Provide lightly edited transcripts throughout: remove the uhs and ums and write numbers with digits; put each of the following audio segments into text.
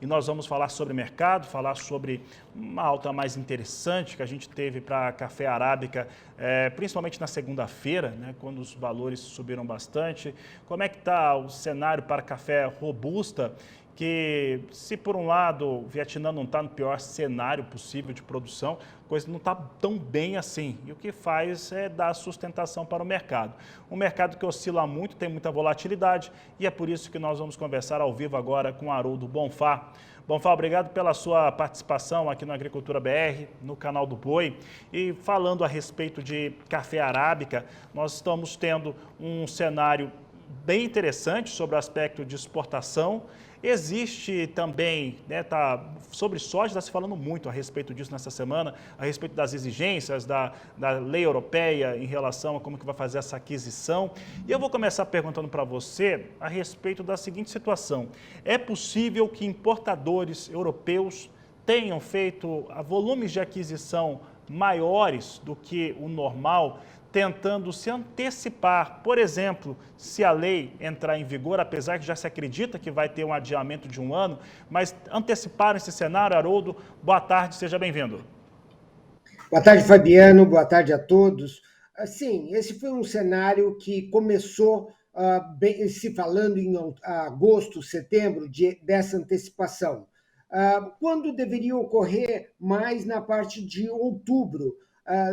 E nós vamos falar sobre mercado, falar sobre uma alta mais interessante que a gente teve para café arábica, principalmente na segunda-feira, né, quando os valores subiram bastante. Como é que está o cenário para café robusta? Que se por um lado o Vietnã não está no pior cenário possível de produção, a coisa não está tão bem assim. E o que faz é dar sustentação para o mercado. Um mercado que oscila muito, tem muita volatilidade, e é por isso que nós vamos conversar ao vivo agora com Haroldo Bonfá. Bonfá, obrigado pela sua participação aqui no Agricultura BR, no canal do Boi. E falando a respeito de café arábica, nós estamos tendo um cenário bem interessante sobre o aspecto de exportação. Existe também, sobre soja está se falando muito a respeito disso nessa semana, a respeito das exigências da lei europeia em relação a como que vai fazer essa aquisição. E eu vou começar perguntando para você a respeito da seguinte situação. É possível que importadores europeus tenham feito volumes de aquisição maiores do que o normal, tentando se antecipar, por exemplo, se a lei entrar em vigor, apesar que já se acredita que vai ter um adiamento de um ano, mas anteciparam esse cenário. Haroldo, boa tarde, seja bem-vindo. Boa tarde, Fabiano, boa tarde a todos. Sim, esse foi um cenário que começou se falando em agosto, setembro, dessa antecipação, quando deveria ocorrer mais na parte de outubro.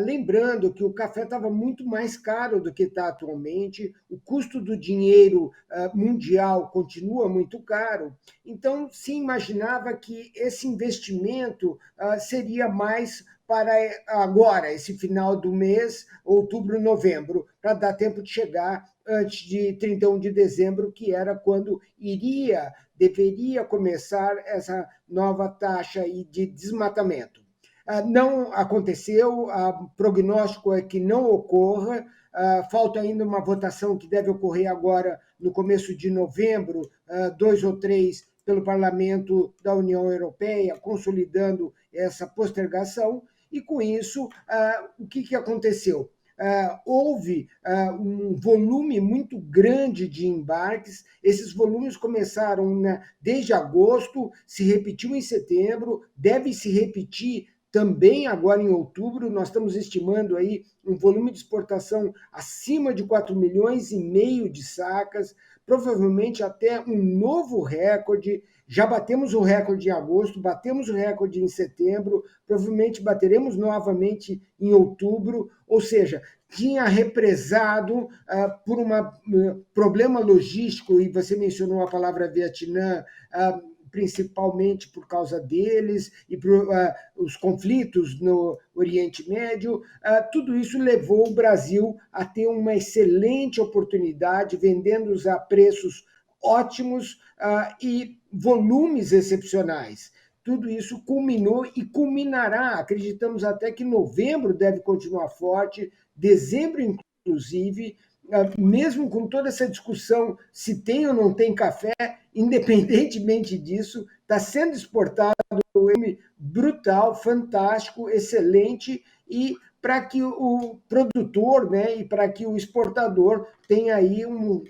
Lembrando que o café estava muito mais caro do que está atualmente, o custo do dinheiro mundial continua muito caro, então se imaginava que esse investimento seria mais para agora, esse final do mês, outubro, novembro, para dar tempo de chegar antes de 31 de dezembro, que era quando deveria começar essa nova taxa de desmatamento. Não aconteceu, o prognóstico é que não ocorra, falta ainda uma votação que deve ocorrer agora no começo de novembro, 2 ou 3 pelo Parlamento da União Europeia, consolidando essa postergação, e com isso, o que aconteceu? Houve um volume muito grande de embarques, esses volumes começaram desde agosto, se repetiu em setembro, deve se repetir também agora em outubro. Nós estamos estimando aí um volume de exportação acima de 4,5 milhões de sacas, provavelmente até um novo recorde. Já batemos o recorde em agosto, batemos o recorde em setembro, provavelmente bateremos novamente em outubro, ou seja, tinha represado por um problema logístico, e você mencionou a palavra Vietnã, principalmente por causa deles e por os conflitos no Oriente Médio, tudo isso levou o Brasil a ter uma excelente oportunidade, vendendo-os a preços ótimos e volumes excepcionais. Tudo isso culminou e culminará, acreditamos até que novembro deve continuar forte, dezembro inclusive, mesmo com toda essa discussão se tem ou não tem café, independentemente disso, está sendo exportado um brutal, fantástico, excelente, e para que o produtor, né, e para que o exportador tenha aí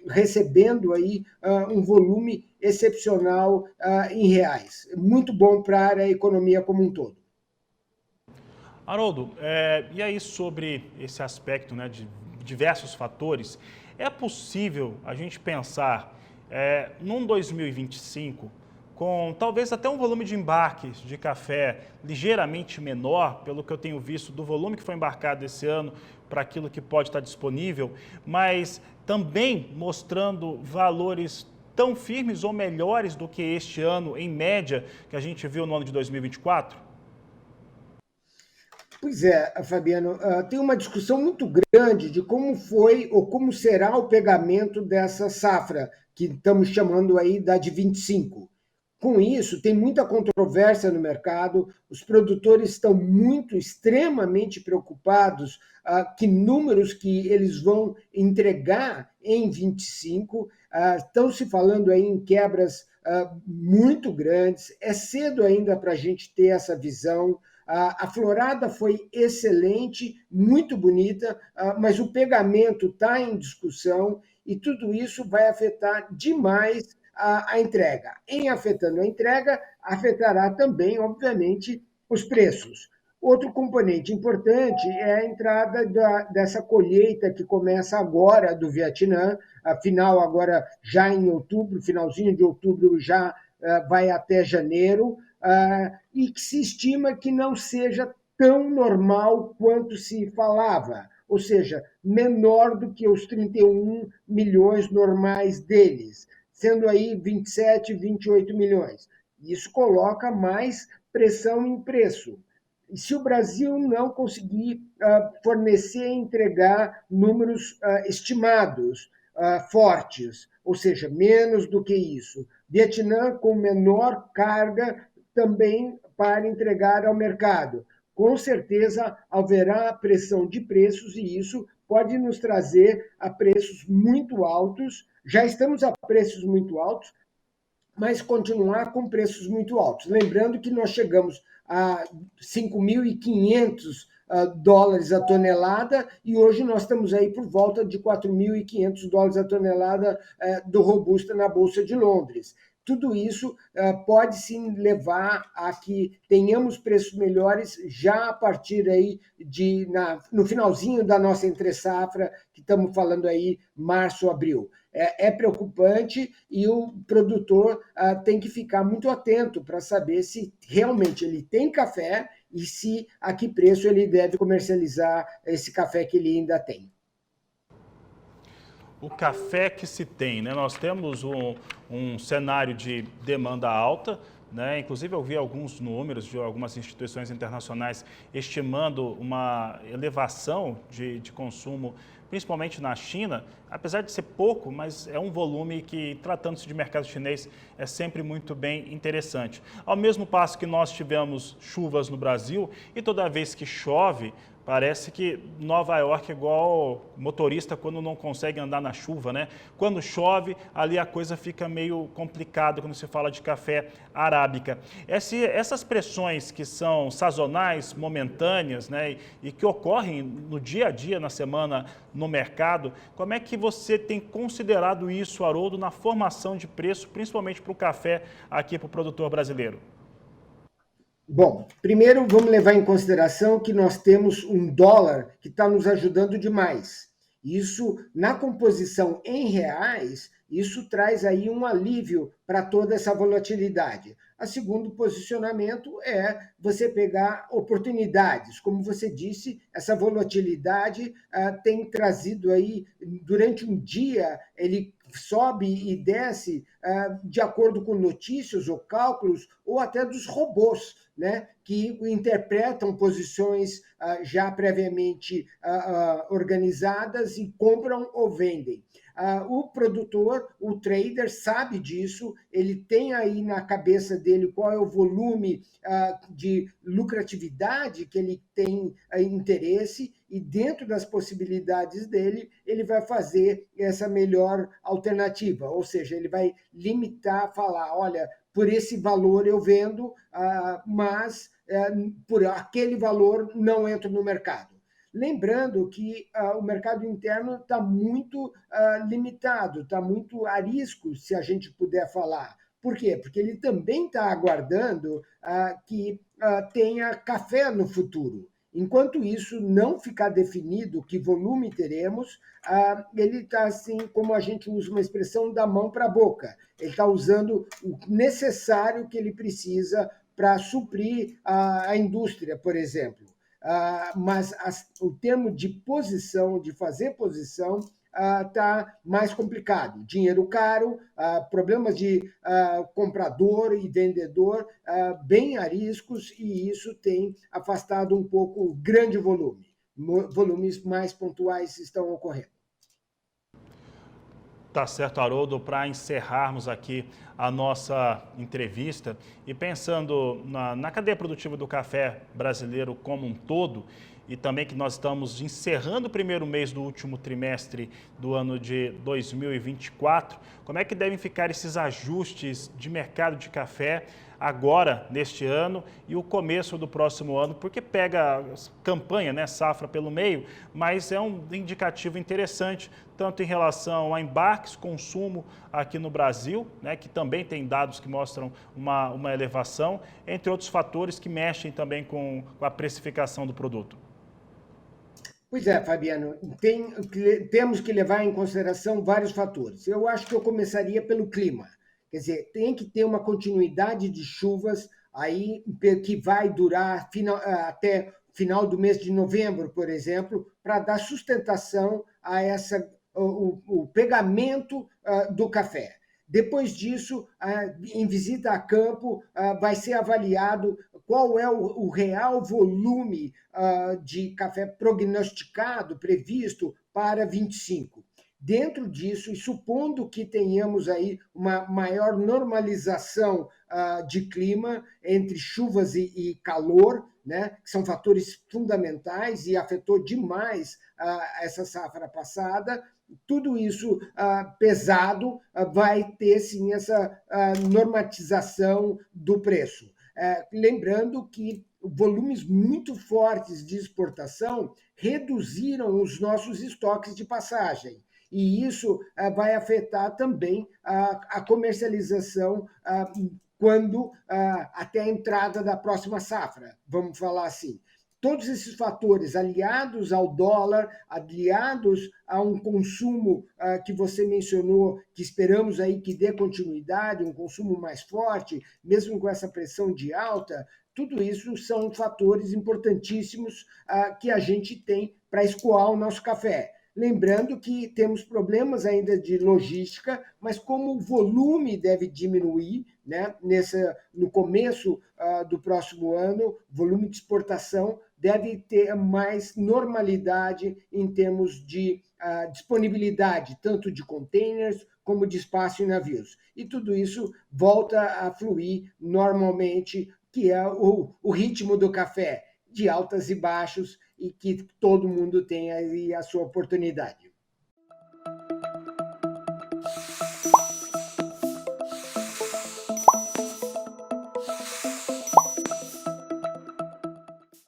recebendo aí um volume excepcional em reais. Muito bom para a economia como um todo. Haroldo, e aí sobre esse aspecto, né, de diversos fatores, é possível a gente pensar num 2025 com talvez até um volume de embarques de café ligeiramente menor, pelo que eu tenho visto do volume que foi embarcado esse ano para aquilo que pode estar disponível, mas também mostrando valores tão firmes ou melhores do que este ano, em média, que a gente viu no ano de 2024? Pois é, Fabiano, tem uma discussão muito grande de como foi ou como será o pegamento dessa safra, que estamos chamando aí da de 25. Com isso, tem muita controvérsia no mercado, os produtores estão extremamente preocupados que números que eles vão entregar em 25, estão se falando aí em quebras muito grandes, é cedo ainda para a gente ter essa visão. A florada foi excelente, muito bonita, mas o pegamento está em discussão, e tudo isso vai afetar demais a entrega. Em afetando a entrega, afetará também, obviamente, os preços. Outro componente importante é a entrada dessa colheita que começa agora do Vietnã, afinal agora já em outubro, finalzinho de outubro já vai até janeiro, e que se estima que não seja tão normal quanto se falava, ou seja, menor do que os 31 milhões normais deles, sendo aí 27, 28 milhões. Isso coloca mais pressão em preço. E se o Brasil não conseguir fornecer e entregar números estimados, fortes, ou seja, menos do que isso, Vietnã com menor carga também para entregar ao mercado. Com certeza haverá pressão de preços e isso pode nos trazer a preços muito altos. Já estamos a preços muito altos, mas continuar com preços muito altos. Lembrando que nós chegamos a 5.500 dólares a tonelada e hoje nós estamos aí por volta de 4.500 dólares a tonelada do Robusta na Bolsa de Londres. Tudo isso pode sim levar a que tenhamos preços melhores já a partir aí no finalzinho da nossa entre-safra, que estamos falando aí março, abril. É preocupante e o produtor tem que ficar muito atento para saber se realmente ele tem café e se a que preço ele deve comercializar esse café que ele ainda tem. O café que se tem, né? Nós temos um cenário de demanda alta, né? Inclusive eu vi alguns números de algumas instituições internacionais estimando uma elevação de consumo, principalmente na China, apesar de ser pouco, mas é um volume que, tratando-se de mercado chinês, é sempre muito bem interessante. Ao mesmo passo que nós tivemos chuvas no Brasil e toda vez que chove, parece que Nova York é igual motorista quando não consegue andar na chuva, né? Quando chove, ali a coisa fica meio complicada quando se fala de café arábica. Essas pressões que são sazonais, momentâneas, né? E que ocorrem no dia a dia, na semana, no mercado, como é que você tem considerado isso, Haroldo, na formação de preço, principalmente para o café aqui para o produtor brasileiro? Bom, primeiro vamos levar em consideração que nós temos um dólar que está nos ajudando demais. Isso, na composição em reais, isso traz aí um alívio para toda essa volatilidade. O segundo posicionamento é você pegar oportunidades. Como você disse, essa volatilidade tem trazido aí, durante um dia, ele sobe e desce de acordo com notícias ou cálculos, ou até dos robôs, né, que interpretam posições já previamente organizadas e compram ou vendem. O produtor, o trader, sabe disso, ele tem aí na cabeça dele qual é o volume de lucratividade que ele tem interesse e dentro das possibilidades dele, ele vai fazer essa melhor alternativa, ou seja, ele vai limitar, falar, olha, por esse valor eu vendo, mas por aquele valor não entro no mercado. Lembrando que o mercado interno está muito limitado, está muito a risco, se a gente puder falar. Por quê? Porque ele também está aguardando que tenha café no futuro. Enquanto isso não ficar definido que volume teremos, ele está assim, como a gente usa uma expressão, da mão para a boca. Ele está usando o necessário que ele precisa para suprir a indústria, por exemplo. Mas o termo de posição, de fazer posição, está mais complicado. Dinheiro caro, problemas de comprador e vendedor bem a riscos, e isso tem afastado um pouco o grande volume. Volumes mais pontuais estão ocorrendo. Tá certo, Haroldo, para encerrarmos aqui a nossa entrevista e pensando na cadeia produtiva do café brasileiro como um todo, e também que nós estamos encerrando o primeiro mês do último trimestre do ano de 2024, como é que devem ficar esses ajustes de mercado de café agora, neste ano, e o começo do próximo ano, porque pega a campanha, né, safra pelo meio, mas é um indicativo interessante, tanto em relação a embarques, consumo aqui no Brasil, né, que também tem dados que mostram uma elevação, entre outros fatores que mexem também com a precificação do produto. Pois é, Fabiano, temos que levar em consideração vários fatores. Eu acho que eu começaria pelo clima. Quer dizer, tem que ter uma continuidade de chuvas aí que vai durar até final do mês de novembro, por exemplo, para dar sustentação a o pegamento do café. Depois disso, em visita a campo, vai ser avaliado qual é o real volume de café prognosticado, previsto para 25. Dentro disso, e supondo que tenhamos aí uma maior normalização de clima entre chuvas e calor, né, que são fatores fundamentais e afetou demais essa safra passada, tudo isso pesado vai ter sim essa normatização do preço. Lembrando que volumes muito fortes de exportação reduziram os nossos estoques de passagem. E isso vai afetar também a comercialização quando até a entrada da próxima safra, vamos falar assim. Todos esses fatores, aliados ao dólar, aliados a um consumo que você mencionou, que esperamos aí que dê continuidade, um consumo mais forte, mesmo com essa pressão de alta, tudo isso são fatores importantíssimos que a gente tem para escoar o nosso café. Lembrando que temos problemas ainda de logística, mas como o volume deve diminuir, né, no começo do próximo ano, volume de exportação deve ter mais normalidade em termos de disponibilidade, tanto de containers como de espaço em navios. E tudo isso volta a fluir normalmente, que é o ritmo do café, de altas e baixos, e que todo mundo tem aí a sua oportunidade.